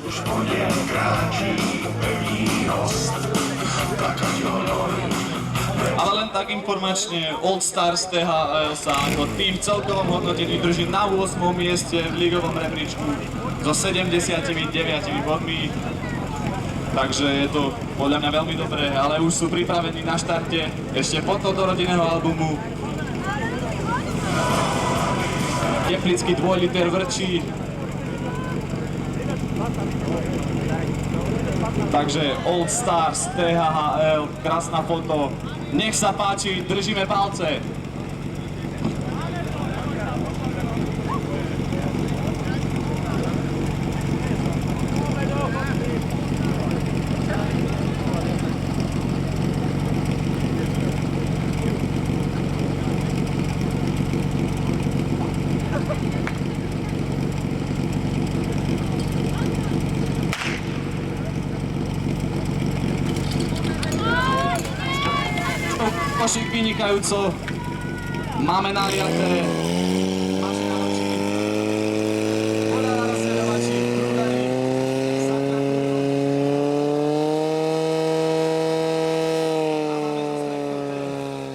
Už po něm kráčí pevný host, plakať honor. Ale len tak informačne, Old Stars THL sa ako tým celkovom hodnotení drží na 8. mieste v ligovom rebríčku so 79 bodmi. Takže je to podľa mňa veľmi dobré, ale už sú pripravení na štarte ešte po toto rodinného albumu. Teplický 2 liter vrčí. Takže Old Stars THL, krásna foto. Nech sa páči, držíme palce. Košík vynikajúco, máme naliaté, máš na oči, voľa na rozdeľovači, prúdari,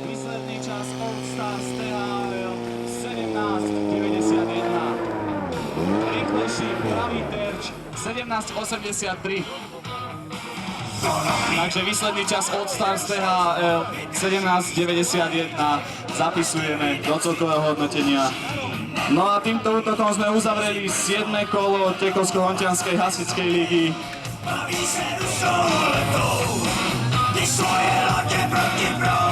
výsledný čas Old Stars THL 17.91, rýchlejší pravý terč 17.83. Takže výsledný čas Old Stars THL 17.91 zapisujeme do celkového hodnotenia. No a týmto útokom sme uzavreli 7. kolo Tekovsko-Hontianskej hasičskej ligy. Baví se dušou letou, když svoje lodě proti proud.